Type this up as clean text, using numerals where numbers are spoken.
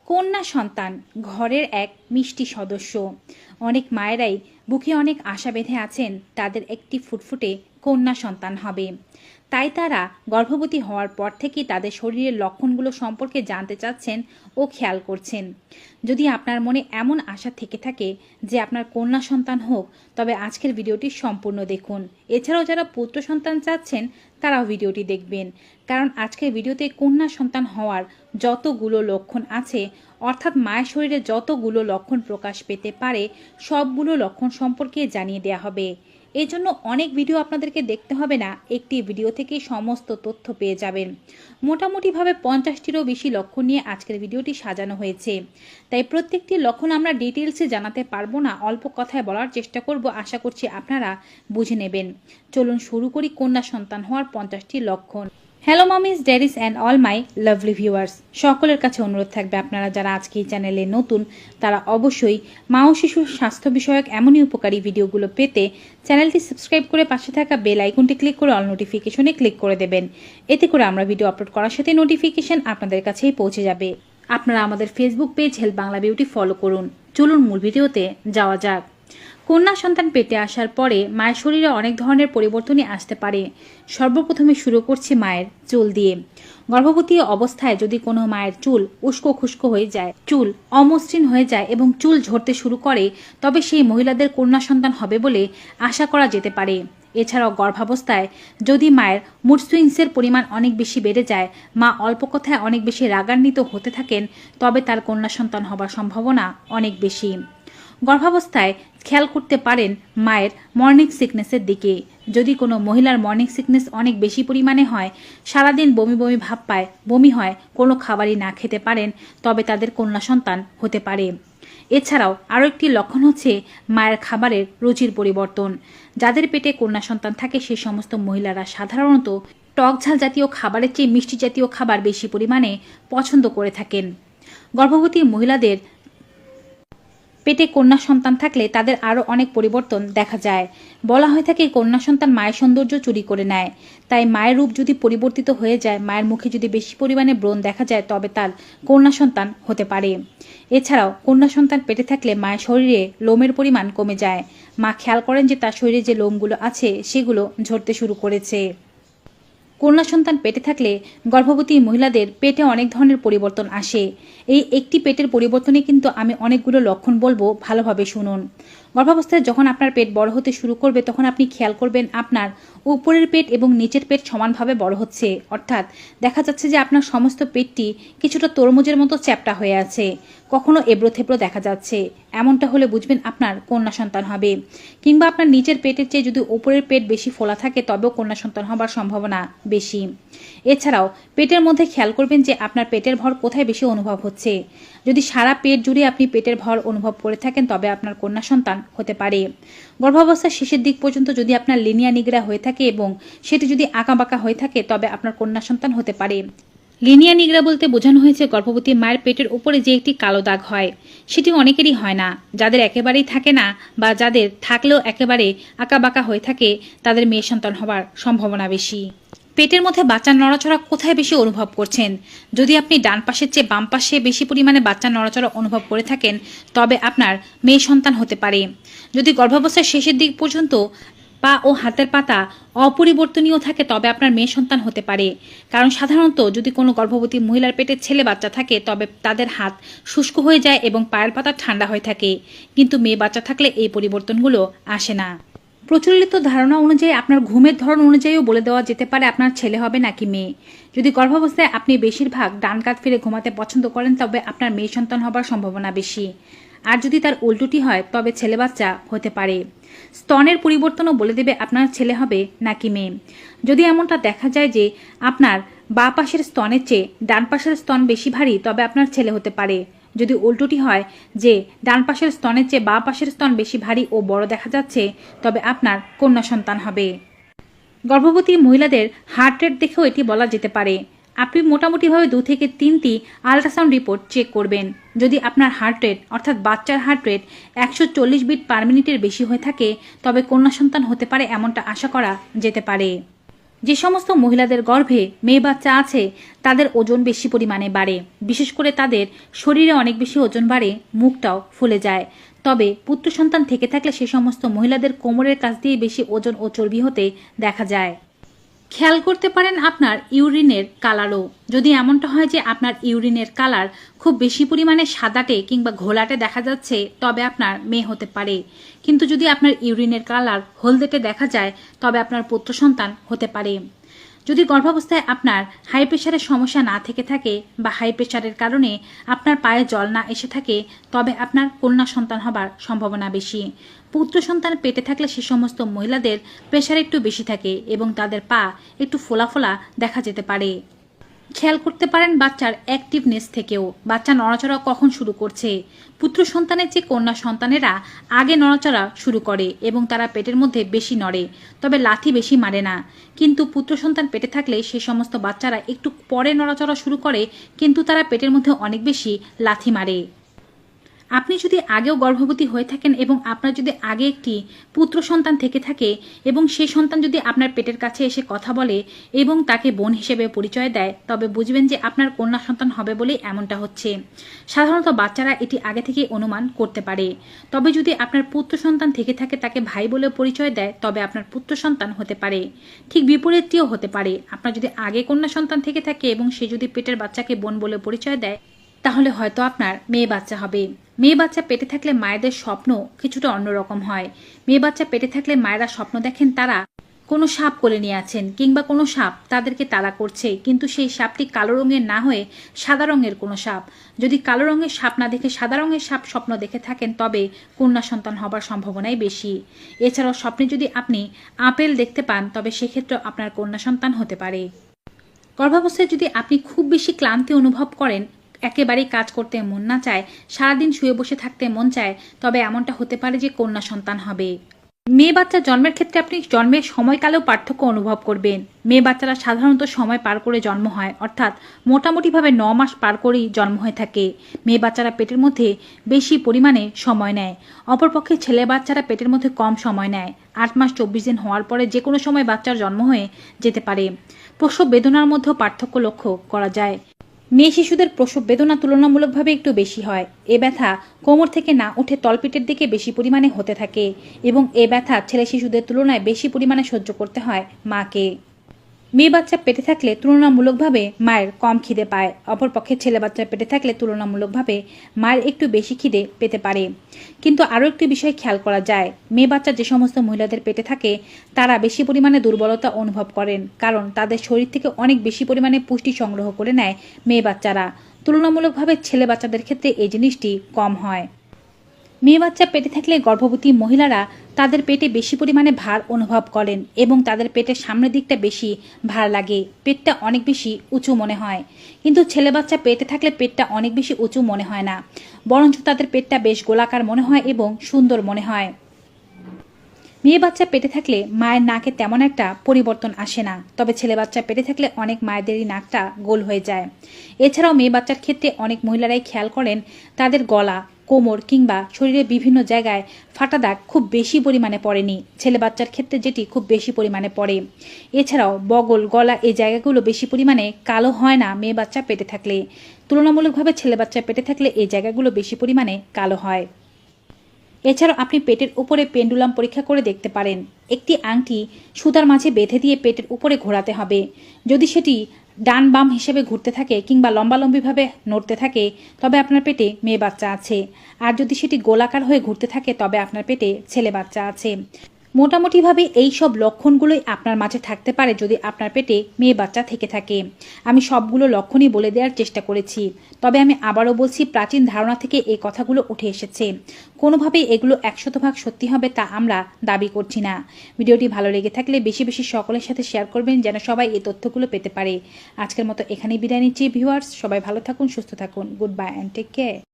কন্যা সন্তান ঘরের এক মিষ্টি সদস্য। অনেক মায়েরাই বুকে অনেক আশা বেঁধে আছেন তাদের একটি ফুটফুটে কন্যা সন্তান হবে। তাই তারা গর্ভবতী হওয়ার পর থেকেই তাদের শরীরের লক্ষণগুলো সম্পর্কে জানতে চাচ্ছেন ও খেয়াল করছেন। যদি আপনার মনে এমন আশা থেকে থাকে যে আপনার কন্যা সন্তান হোক, তবে আজকের ভিডিওটি সম্পূর্ণ দেখুন। এছাড়াও যারা পুত্র সন্তান চাচ্ছেন তারাও ভিডিওটি দেখবেন, কারণ আজকের ভিডিওতে কন্যা সন্তান হওয়ার যতগুলো লক্ষণ আছে, অর্থাৎ মায়ের শরীরে যতগুলো লক্ষণ প্রকাশ পেতে পারে, সবগুলো লক্ষণ সম্পর্কে জানিয়ে দেওয়া হবে। এজন্য অনেক ভিডিও আপনাদেরকে দেখতে হবে না, একটি ভিডিও থেকে সমস্ত তথ্য পেয়ে যাবেন। মোটামুটিভাবে 50টিরও বেশি লক্ষণ নিয়ে আজকের ভিডিওটি সাজানো হয়েছে, তাই প্রত্যেকটি লক্ষণ আমরা ডিটেলসে জানাতে পারবো না, অল্প কথায় বলার চেষ্টা করব। আশা করছি আপনারা বুঝে নেবেন। চলুন শুরু করি কন্যা সন্তান হওয়ার 50টি লক্ষণ। Hello মামিজ, daddy's and all my lovely viewers, সকলের কাছে অনুরোধ থাকবে আপনারা যারা আজকে এই চ্যানেলে নতুন তারা অবশ্যই মা ও শিশুর স্বাস্থ্য বিষয়ক এমনই উপকারী ভিডিওগুলো পেতে চ্যানেলটি সাবস্ক্রাইব করে পাশে থাকা বেল আইকনটি ক্লিক করে অল নোটিফিকেশনে ক্লিক করে দেবেন। এতে করে আমরা ভিডিও আপলোড করার সাথে নোটিফিকেশন আপনাদের কাছেই পৌঁছে যাবে। আপনারা আমাদের Facebook page health Bangla beauty follow করুন। চলুন মূল ভিডিওতে যাওয়া যাক। কন্যা সন্তান পেটে আসার পরে মায়ের শরীরে অনেক ধরনের পরিবর্তনই আসতে পারে। সর্বপ্রথমে শুরু করছি মায়ের চুল দিয়ে। গর্ভবতী অবস্থায় যদি কোনো মায়ের চুল উস্কো খুস্কো হয়ে যায়, চুল অমসৃণ হয়ে যায় এবং চুল ঝরতে শুরু করে, তবে সেই মহিলাদের কন্যা সন্তান হবে বলে আশা করা যেতে পারে। এছাড়াও গর্ভাবস্থায় যদি মায়ের মুড সুইংসের পরিমাণ অনেক বেশি বেড়ে যায়, মা অল্প কথায় অনেক বেশি রাগান্বিত হতে থাকেন, তবে তার কন্যা সন্তান হবার সম্ভাবনা অনেক বেশি। গর্ভাবস্থায় খেয়াল করতে পারেন মায়ের মর্নিং সিকনেসের দিকে। যদি কোনো মহিলার মর্নিং সিকনেস অনেক বেশি পরিমাণে হয়, সারাদিন বমি বমি ভাব পায়, বমি হয়, কোনো খাবারই না খেতে পারেন, তবে তাদের কন্যা সন্তান হতে পারে। এছাড়াও আরও একটি লক্ষণ হচ্ছে মায়ের খাবারের রুচির পরিবর্তন। যাদের পেটে কন্যা সন্তান থাকে সে সমস্ত মহিলারা সাধারণত টক ঝাল জাতীয় খাবারের চেয়ে মিষ্টি জাতীয় খাবার বেশি পরিমাণে পছন্দ করে থাকেন। গর্ভবতী মহিলাদের পেটে কন্যা সন্তান থাকলে তাদের আরও অনেক পরিবর্তন দেখা যায়। বলা হয়ে থাকে কন্যা সন্তান মায়ের সৌন্দর্য চুরি করে নেয়। তাই মায়ের রূপ যদি পরিবর্তিত হয়ে যায়, মায়ের মুখে যদি বেশি পরিমাণে ব্রণ দেখা যায়, তবে তার কন্যা সন্তান হতে পারে। এছাড়াও কন্যা সন্তান পেটে থাকলে মায়ের শরীরে লোমের পরিমাণ কমে যায়। মা খেয়াল করেন যে তার শরীরে যে লোমগুলো আছে সেগুলো ঝরতে শুরু করেছে। কন্যা সন্তান পেটে থাকলে গর্ভবতী মহিলাদের পেটে অনেক ধরনের পরিবর্তন আসে। এই একটি পেটের পরিবর্তনে কিন্তু আমি অনেকগুলো লক্ষণ বলবো, ভালোভাবে শুনুন। গর্ভাবস্থায় যখন আপনার পেট বড় হতে শুরু করবে, তখন আপনি খেয়াল করবেন আপনার উপরের পেট এবং নিচের পেট সমানভাবে বড় হচ্ছে। অর্থাৎ দেখা যাচ্ছে যে আপনার সমস্ত পেটটি কিছুটা তরমুজের মতো চ্যাপ্টা হয়ে আছে, কখনো এবড়ো থেবড়ো দেখা যাচ্ছে। এমনটা হলে বুঝবেন আপনার কন্যা সন্তান হবে। কিংবা আপনার নিচের পেটের চেয়ে যদি উপরের পেট বেশি ফোলা থাকে, তবেও কন্যা সন্তান হবার সম্ভাবনা বেশি। এছাড়াও পেটের মধ্যে খেয়াল করবেন যে আপনার পেটের ভর কোথায় বেশি অনুভব হচ্ছে। যদি সারা পেট জুড়ে আপনি পেটের ভর অনুভব করে থাকেন, তবে আপনার কন্যা সন্তান হতে পারে। গর্ভাবস্থার শেষের দিক পর্যন্ত যদি আপনার লিনিয়া নিগড়া হয়ে থাকে এবং সেটি যদি আঁকাবাঁকা হয়ে থাকে, তবে আপনার কন্যা সন্তান হতে পারে। লিনিয়া নিগড়া বলতে বোঝানো হয়েছে গর্ভবতী মায়ের পেটের উপরে যে একটি কালো দাগ হয়, সেটি অনেকেরই হয় না। যাদের একেবারেই থাকে না বা যাদের থাকলেও একেবারে আঁকাবাঁকা হয়ে থাকে, তাদের মেয়ে সন্তান হবার সম্ভাবনা বেশি। পেটের মধ্যে বাচ্চার নড়াচড়া কোথায় বেশি অনুভব করছেন? যদি আপনি ডান পাশের চেয়ে বাম পাশে বেশি পরিমাণে বাচ্চার নড়াচড়া অনুভব করে থাকেন, তবে আপনার মেয়ে সন্তান হতে পারে। যদি গর্ভাবস্থার শেষের দিক পর্যন্ত পা ও হাতের পাতা অপরিবর্তনীয় থাকে, তবে আপনার মেয়ে সন্তান হতে পারে। কারণ সাধারণত যদি কোনো গর্ভবতী মহিলার পেটে ছেলে বাচ্চা থাকে, তবে তাদের হাত শুষ্ক হয়ে যায় এবং পায়ের পাতা ঠান্ডা হয়ে থাকে। কিন্তু মেয়ে বাচ্চা থাকলে এই পরিবর্তনগুলো আসে না। প্রচলিত ধারণা অনুযায়ী আপনার ঘুমের ধরন অনুযায়ীও বলে দেওয়া যেতে পারে আপনার ছেলে হবে নাকি মেয়ে। যদি গর্ভাবস্থায় আপনি বেশিরভাগ ডান কাত ফিরে ঘুমাতে পছন্দ করেন, তবে আপনার মেয়ে সন্তান হবার সম্ভাবনা বেশি। আর যদি তার উল্টোটি হয়, তবে ছেলে বাচ্চা হতে পারে। স্তনের পরিবর্তনও বলে দেবে আপনার ছেলে হবে নাকি মেয়ে। যদি এমনটা দেখা যায় যে আপনার বাঁ পাশের স্তনের চেয়ে ডান পাশের স্তন বেশি ভারী, তবে আপনার ছেলে হতে পারে। যদি উল্টোটি হয় যে ডান পাশের স্তনের চেয়ে বাঁ পাশের স্তন বেশি ভারী ও বড় দেখা যাচ্ছে, তবে আপনার কন্যা সন্তান হবে। গর্ভবতী মহিলাদের হার্ট রেট দেখেও এটি বলা যেতে পারে। আপনি মোটামুটিভাবে 2 থেকে 3টি আল্ট্রাসাউন্ড রিপোর্ট চেক করবেন। যদি আপনার হার্ট রেট অর্থাৎ বাচ্চার হার্ট রেট 140 বিট পার মিনিটের বেশি হয়ে থাকে, তবে কন্যা সন্তান হতে পারে, এমনটা আশা করা যেতে পারে। যে সমস্ত মহিলাদের গর্ভে মেয়ে বাচ্চা আছে তাদের ওজন বেশি পরিমাণে বাড়ে, বিশেষ করে তাদের শরীরে অনেক বেশি ওজন বাড়ে, মুখটাও ফুলে যায়। তবে পুত্র সন্তান থেকে থাকলে সে সমস্ত মহিলাদের কোমরের কাছ দিয়ে বেশি ওজন ও চর্বি হতে দেখা যায়। খেয়াল করতে পারেন আপনার ইউরিনের কালারও। যদি এমনটা হয় যে আপনার ইউরিনের কালার খুব বেশি পরিমাণে সাদাটে কিংবা ঘোলাটে দেখা যাচ্ছে, তবে আপনার মেয়ে হতে পারে। কিন্তু যদি আপনার ইউরিনের কালার হলদেটে দেখা যায়, তবে আপনার পুত্র সন্তান হতে পারে। যদি গর্ভাবস্থায় আপনার হাই প্রেশারের সমস্যা না থেকে থাকে বা হাই প্রেশারের কারণে আপনার পায়ে জল না এসে থাকে, তবে আপনার কন্যা সন্তান হবার সম্ভাবনা বেশি। পুত্র সন্তান পেটে থাকলে সে সমস্ত মহিলাদের প্রেশার একটু বেশি থাকে এবং তাদের পা একটু ফোলা ফোলা দেখা যেতে পারে। খেয়াল করতে পারেন বাচ্চার অ্যাক্টিভনেস থেকেও, বাচ্চা নড়াচড়া কখন শুরু করছে। পুত্র সন্তানের চেয়ে কন্যা সন্তানেরা আগে নড়াচড়া শুরু করে এবং তারা পেটের মধ্যে বেশি নড়ে, তবে লাথি বেশি মারে না। কিন্তু পুত্র সন্তান পেটে থাকলে সে সমস্ত বাচ্চারা একটু পরে নড়াচড়া শুরু করে, কিন্তু তারা পেটের মধ্যে অনেক বেশি লাথি মারে। আপনি যদি আগেও গর্ভবতী হয়ে থাকেন এবং আপনার যদি আগে একটি পুত্র সন্তান থেকে থাকে এবং সেই সন্তান যদি আপনার পেটের কাছে এসে কথা বলে এবং তাকে বোন হিসেবে পরিচয় দেয়, তবে বুঝবেন যে আপনার কন্যা সন্তান হবে বলে এমনটা হচ্ছে। সাধারণত বাচ্চারা এটি আগে থেকে অনুমান করতে পারে। তবে যদি আপনার পুত্র সন্তান থেকে থাকে, তাকে ভাই বলে পরিচয় দেয়, তবে আপনার পুত্র সন্তান হতে পারে। ঠিক বিপরীতটিও হতে পারে। আপনার যদি আগে কন্যা সন্তান থেকে থাকে এবং সে যদি পেটের বাচ্চাকে বোন বলে পরিচয় দেয়, তাহলে হয়তো আপনার মেয়ে বাচ্চা হবে। মেয়ে বাচ্চা পেটে থাকলে মায়েদের স্বপ্ন কিছুটা অন্যরকম হয়। মেয়ে বাচ্চা পেটে থাকলে মায়েরা স্বপ্ন দেখেন তারা কোনো সাপ কোলে নিয়ে আছেন কিংবা কোনো সাপ তাদেরকে তাড়া করছে, কিন্তু সেই সাপটি কালো রঙের না হয়ে সাদা রঙের কোনো সাপ। যদি কালো রঙের সাপ না দেখে সাদা রঙের সাপ স্বপ্ন দেখে থাকেন, তবে কন্যা সন্তান হবার সম্ভাবনাই বেশি। এছাড়াও স্বপ্নে যদি আপনি আপেল দেখতে পান, তবে সেক্ষেত্রে আপনার কন্যা সন্তান হতে পারে। গর্ভাবস্থায় যদি আপনি খুব বেশি ক্লান্তি অনুভব করেন, একেবারেই কাজ করতে মন না চায়, সারাদিন শুয়ে বসে থাকতে মন চায়, তবে এমনটা হতে পারে যে কন্যা সন্তান হবে। মেয়ে বাচ্চা জন্মের ক্ষেত্রে আপনি জন্মের সময়কালেও পার্থক্য অনুভব করবেন। মেয়ে বাচ্চারা সাধারণত সময় পার করে জন্ম হয়, অর্থাৎ মোটামুটিভাবে 9 মাস পার করেই জন্ম হয়ে থাকে। মেয়ে বাচ্চারা পেটের মধ্যে বেশি পরিমাণে সময় নেয়, অপরপক্ষে ছেলে বাচ্চারা পেটের মধ্যে কম সময় নেয়। 8 মাস 24 দিন হওয়ার পরে যে কোনো সময় বাচ্চার জন্ম হয়ে যেতে পারে। প্রসব বেদনার মধ্যেও পার্থক্য লক্ষ্য করা যায়। মেয়ে শিশুদের প্রসব বেদনা তুলনামূলকভাবে একটু বেশি হয়। এ ব্যথা কোমর থেকে না উঠে তলপেটের দিকে বেশি পরিমাণে হতে থাকে এবং এ ব্যথা ছেলে শিশুদের তুলনায় বেশি পরিমাণে সহ্য করতে হয় মাকে। মেয়ে বাচ্চা পেটে থাকলে তুলনামূলকভাবে মায়ের কম খিদে পায়, অপরপক্ষে ছেলে বাচ্চা পেটে থাকলে তুলনামূলকভাবে মায়ের একটু বেশি খিদে পেতে পারে। কিন্তু আরও একটি বিষয় খেয়াল করা যায়, মেয়ে বাচ্চা যে সমস্ত মহিলাদের পেটে থাকে তারা বেশি পরিমাণে দুর্বলতা অনুভব করেন, কারণ তাদের শরীর থেকে অনেক বেশি পরিমাণে পুষ্টি সংগ্রহ করে নেয় মেয়ে বাচ্চারা। তুলনামূলকভাবে ছেলে বাচ্চাদের ক্ষেত্রে এই জিনিসটি কম হয়। মেয়ে বাচ্চা পেটে থাকলে গর্ভবতী মহিলারা তাদের পেটে বেশি পরিমাণে ভার অনুভব করেন এবং তাদের পেটের সামনের দিকটা বেশি ভার লাগে, পেটটা অনেক বেশি উঁচু মনে হয়। কিন্তু ছেলে বাচ্চা পেটে থাকলে পেটটা অনেক বেশি উঁচু মনে হয় না, বরঞ্চ তাদের পেটটা বেশ গোলাকার মনে হয় এবং সুন্দর মনে হয়। মেয়ে বাচ্চা পেটে থাকলে মায়ের নাকে তেমন একটা পরিবর্তন আসে না, তবে ছেলে বাচ্চা পেটে থাকলে অনেক মায়েদেরই নাকটা গোল হয়ে যায়। এছাড়াও মেয়ে বাচ্চার ক্ষেত্রে অনেক মহিলারাই খেয়াল করেন তাদের গলা, কোমর কিংবা শরীরের বিভিন্ন জায়গায় ফাটা দাগ খুব বেশি পরিমাণে পড়েনি, ছেলে বাচ্চার ক্ষেত্রে যেটি খুব বেশি পরিমাণে পড়ে। এছাড়াও বগল, গলা এই জায়গাগুলো বেশি পরিমাণে কালো হয় না মেয়ে বাচ্চা পেটে থাকলে, তুলনামূলকভাবে ছেলে বাচ্চা পেটে থাকলে এই জায়গাগুলো বেশি পরিমাণে কালো হয়। এছাড়াও আপনি পেটের উপরে পেন্ডুলাম পরীক্ষা করে দেখতে পারেন। একটি আংটি সুতার মাঝে বেঁধে দিয়ে পেটের উপরে ঘোরাতে হবে। যদি সেটি ডান বাম হিসেবে ঘুরতে থাকে কিংবা লম্বালম্বিভাবে নড়তে থাকে, তবে আপনার পেটে মেয়ে বাচ্চা আছে। আর যদি সেটি গোলাকার হয়ে ঘুরতে থাকে, তবে আপনার পেটে ছেলে বাচ্চা আছে। মোটামুটিভাবে এই সব লক্ষণগুলোই আপনার মাঝে থাকতে পারে যদি আপনার পেটে মেয়ে বাচ্চা থেকে থাকে। আমি সবগুলো লক্ষণই বলে দেওয়ার চেষ্টা করেছি, তবে আমি আবারও বলছি, প্রাচীন ধারণা থেকে এই কথাগুলো উঠে এসেছে। কোনোভাবেই এগুলো 100% সত্যি হবে তা আমরা দাবি করছি না। ভিডিওটি ভালো লেগে থাকলে বেশি বেশি সকলের সাথে শেয়ার করবেন, যেন সবাই এই তথ্যগুলো পেতে পারে। আজকের মতো এখানেই বিদায় নিচ্ছি ভিউয়ার্স, সবাই ভালো থাকুন, সুস্থ থাকুন। Goodbye and take care.